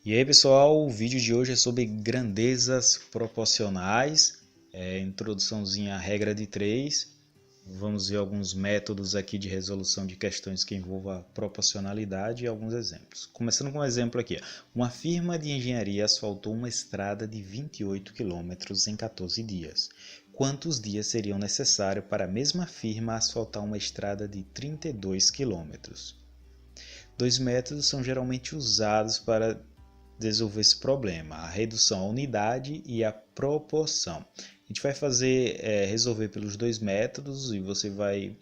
E aí pessoal, o vídeo de hoje é sobre grandezas proporcionais, introduçãozinha à regra de 3. Vamos ver alguns métodos aqui de resolução de questões que envolvam a proporcionalidade e alguns exemplos. Começando com um exemplo aqui. Uma firma de engenharia asfaltou uma estrada de 28 quilômetros em 14 dias. Quantos dias seriam necessários para a mesma firma asfaltar uma estrada de 32 quilômetros? Dois métodos são geralmente usados para resolver esse problema: a redução à unidade e a proporção. A gente vai resolver pelos dois métodos e você vai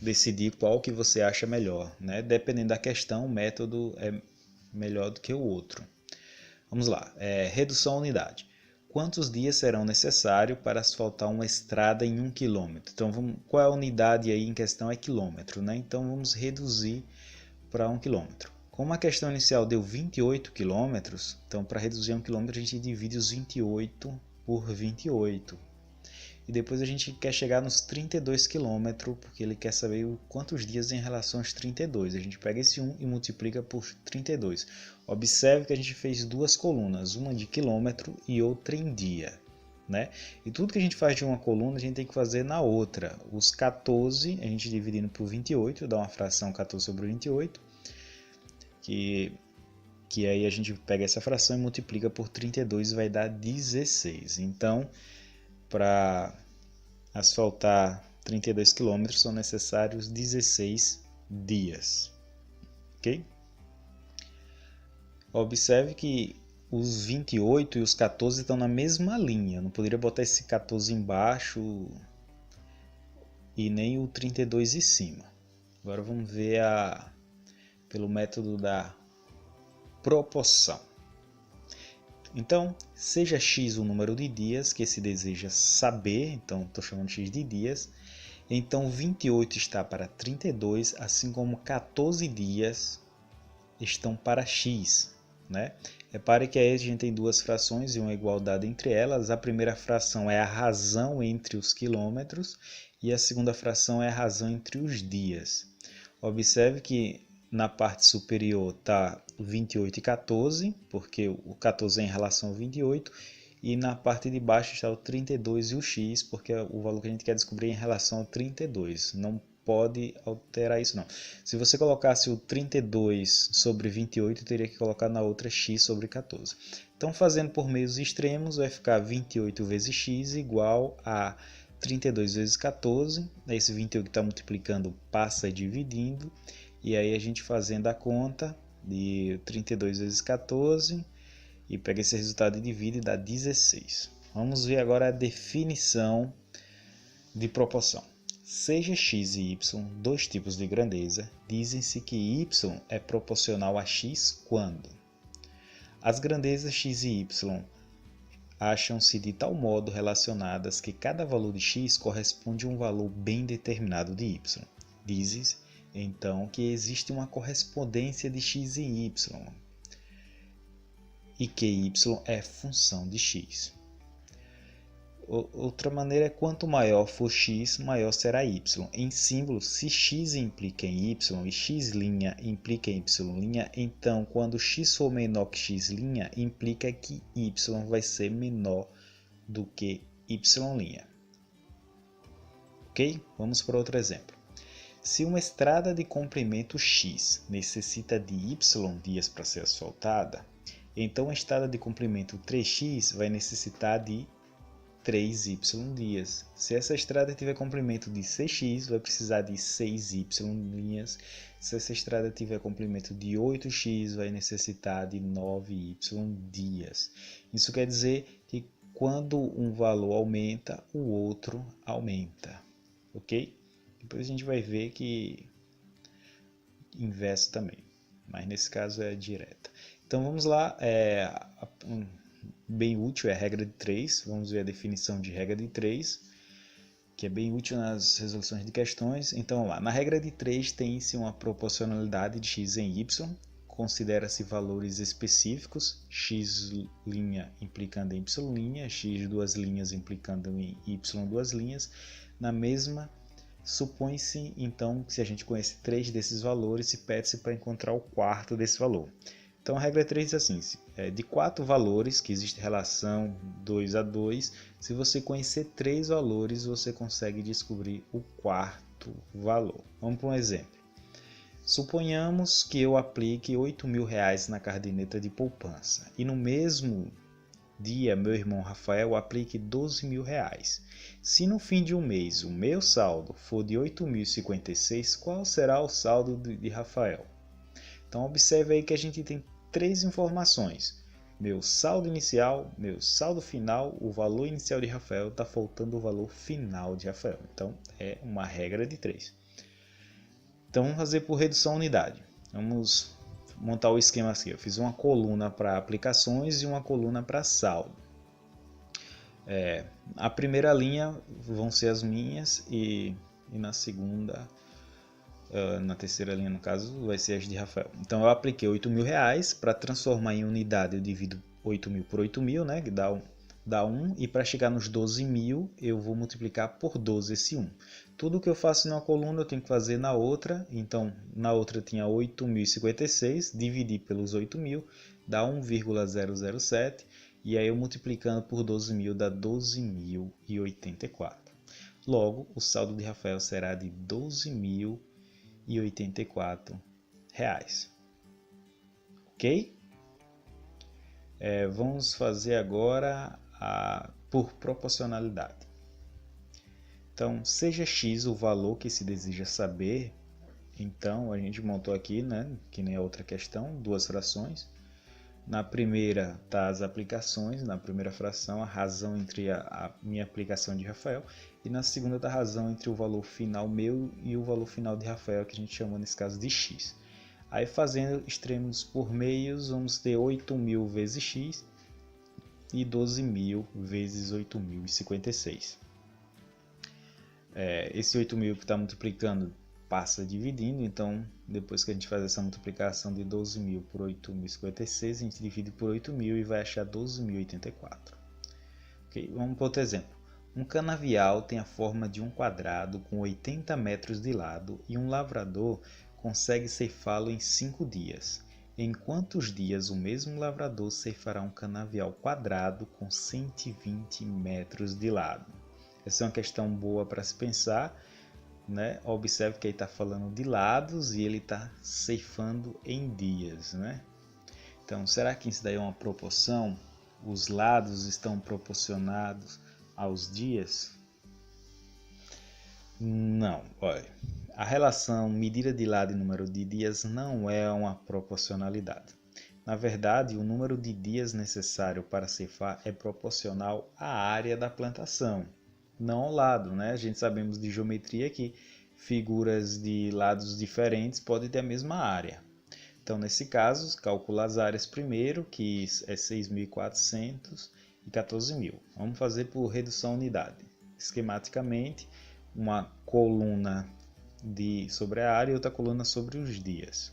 decidir qual que você acha melhor, né? Dependendo da questão, um método é melhor do que o outro. Vamos lá, redução à unidade. Quantos dias serão necessários para asfaltar uma estrada em 1 quilômetro? Então, qual é a unidade aí em questão? É quilômetro, né? Então, vamos reduzir para 1 quilômetro. Como a questão inicial deu 28 quilômetros, então para reduzir 1 quilômetro a gente divide os 28 por 28. E depois a gente quer chegar nos 32 quilômetros, porque ele quer saber quantos dias em relação aos 32. A gente pega esse 1 e multiplica por 32. Observe que a gente fez duas colunas, uma de quilômetro e outra em dia. Né? E tudo que a gente faz de uma coluna a gente tem que fazer na outra. Os 14 a gente dividindo por 28, dá uma fração 14 sobre 28. Que aí a gente pega essa fração e multiplica por 32 e vai dar 16. Então, para asfaltar 32 km são necessários 16 dias. Ok? Observe que os 28 e os 14 estão na mesma linha. Eu não poderia botar esse 14 embaixo e nem o 32 em cima. Agora vamos ver pelo método da proporção. Então, seja x o número de dias que se deseja saber, então estou chamando x de dias, então 28 está para 32, assim como 14 dias estão para x. Né? Repare que aí a gente tem duas frações e uma igualdade entre elas. A primeira fração é a razão entre os quilômetros e a segunda fração é a razão entre os dias. Observe que na parte superior está 28 e 14, porque o 14 é em relação ao 28, e na parte de baixo está o 32 e o x, porque é o valor que a gente quer descobrir em relação ao 32. Não pode alterar isso não. Se você colocasse o 32 sobre 28, teria que colocar na outra x sobre 14. Então, fazendo por meios extremos, vai ficar 28 vezes x igual a 32 vezes 14. Esse 28 que está multiplicando passa dividindo. E aí a gente fazendo a conta de 32 vezes 14 e pega esse resultado e divide e dá 16. Vamos ver agora a definição de proporção. Seja x e y dois tipos de grandeza, dizem-se que y é proporcional a x quando as grandezas x e y acham-se de tal modo relacionadas que cada valor de x corresponde a um valor bem determinado de y. Dizes então que existe uma correspondência de x e y e que y é função de x. Outra maneira é quanto maior for x, maior será y. Em símbolo, se x implica em y e x' implica em y', então quando x for menor que x', implica que y vai ser menor do que y'. Ok? Vamos para outro exemplo. Se uma estrada de comprimento x necessita de y dias para ser asfaltada, então a estrada de comprimento 3x vai necessitar de 3y dias. Se essa estrada tiver comprimento de 6x, vai precisar de 6y linhas. Se essa estrada tiver comprimento de 8x, vai necessitar de 9y dias. Isso quer dizer que quando um valor aumenta, o outro aumenta. Ok? Depois a gente vai ver que inverso também, mas nesse caso é direta. Então vamos lá, bem útil é a regra de 3, vamos ver a definição de regra de 3, que é bem útil nas resoluções de questões. Então vamos lá, na regra de 3 tem-se uma proporcionalidade de x em y, considera-se valores específicos, x' implicando em y', x duas linhas implicando em y duas linhas, na mesma. Supõe-se, então, que se a gente conhece 3 desses valores, se pede-se para encontrar o quarto desse valor. Então a regra 3 diz assim, de 4 valores, que existe relação 2 a 2, se você conhecer 3 valores, você consegue descobrir o quarto valor. Vamos para um exemplo. Suponhamos que eu aplique R$ 8.000 na caderneta de poupança e no mesmo dia meu irmão Rafael aplique R$ 12.000. Se no fim de um mês o meu saldo for de 8.056, qual será o saldo de Rafael? Então observe aí que a gente tem 3 informações. Meu saldo inicial, meu saldo final, o valor inicial de Rafael, está faltando o valor final de Rafael. Então é uma regra de 3. Então vamos fazer por redução unidade. Vamos montar o esquema assim. Eu fiz uma coluna para aplicações e uma coluna para saldo. A primeira linha vão ser as minhas e na segunda, na terceira linha no caso, vai ser as de Rafael. Então eu apliquei R$ 8.000 para transformar em unidade. Eu divido 8.000 por 8.000, né, que dá 1, e para chegar nos 12.000 eu vou multiplicar por 12 esse 1. Tudo que eu faço em uma coluna eu tenho que fazer na outra. Então na outra tinha 8.056, dividir pelos 8.000 dá 1,007, e aí eu multiplicando por 12.000 dá 12.084. Logo o saldo de Rafael será de R$ 12.084. Ok? Vamos fazer agora por proporcionalidade. Então, seja x o valor que se deseja saber, então a gente montou aqui, né, que nem a outra questão, 2 frações. Na primeira está as aplicações, na primeira fração a razão entre a minha aplicação de Rafael, e na segunda está a razão entre o valor final meu e o valor final de Rafael, que a gente chama nesse caso de x. Aí fazendo extremos por meios, vamos ter 8.000 vezes x e 12.000 vezes 8.056. Esse 8.000 que está multiplicando passa dividindo, então depois que a gente faz essa multiplicação de 12.000 por 8.056, a gente divide por 8.000 e vai achar 12.084. Okay? Vamos para outro exemplo. Um canavial tem a forma de um quadrado com 80 metros de lado e um lavrador consegue ceifá-lo em 5 dias. Em quantos dias o mesmo lavrador ceifará um canavial quadrado com 120 metros de lado? Essa é uma questão boa para se pensar, né? Observe que ele está falando de lados e ele está ceifando em dias, né? Então, será que isso daí é uma proporção? Os lados estão proporcionados aos dias? Não, olha. A relação medida de lado e número de dias não é uma proporcionalidade. Na verdade, o número de dias necessário para ceifar é proporcional à área da plantação, não ao lado, né? A gente sabemos de geometria que figuras de lados diferentes podem ter a mesma área. Então, nesse caso, calcula as áreas primeiro, que é 6.400 e 14.000. Vamos fazer por redução unidade. Esquematicamente, uma coluna sobre a área e outra coluna sobre os dias.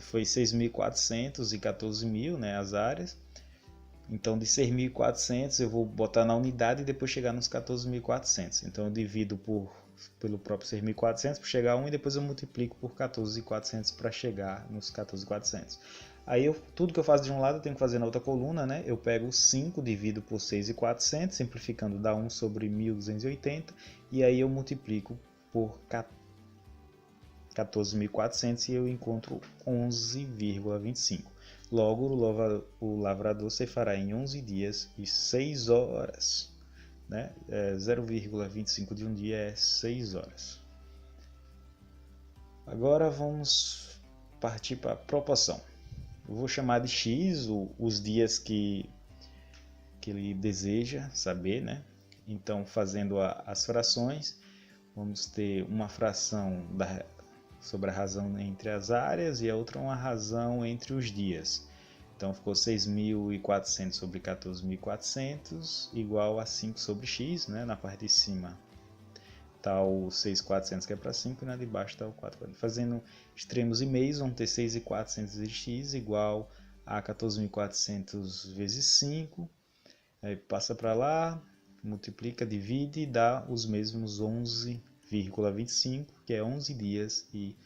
Foi 6.400 e 14.000, né, as áreas. Então, de 6.400 eu vou botar na unidade e depois chegar nos 14.400. Então, eu divido pelo próprio 6.400 para chegar a 1 e depois eu multiplico por 14.400 para chegar nos 14.400. Aí, tudo que eu faço de um lado eu tenho que fazer na outra coluna, né? Eu pego 5, divido por 6.400, simplificando dá 1 sobre 1.280. E aí eu multiplico por 14.400 e eu encontro 11,25. Logo, o lavrador ceifará em 11 dias e 6 horas. Né? 0,25 de um dia é 6 horas. Agora vamos partir para a proporção. Eu vou chamar de x os dias que ele deseja saber, né? Então, fazendo as frações, vamos ter uma fração sobre a razão entre as áreas e a outra uma razão entre os dias. Então ficou 6.400 sobre 14.400 igual a 5 sobre x, né? Na parte de cima está o 6.400 que é para 5 e na de baixo está o 4.400. Fazendo extremos e meios, vamos ter 6.400 vezes x igual a 14.400 vezes 5. Aí passa para lá, multiplica, divide e dá os mesmos 11,25, que é 11 dias e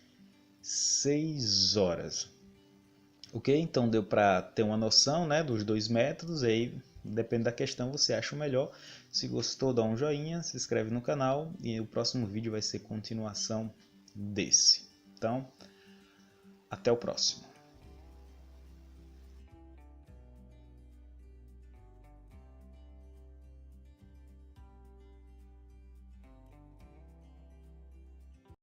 6 horas. Ok? Então deu para ter uma noção, né, dos dois métodos. Aí depende da questão, você acha o melhor. Se gostou, dá um joinha, se inscreve no canal e o próximo vídeo vai ser continuação desse. Então, até o próximo.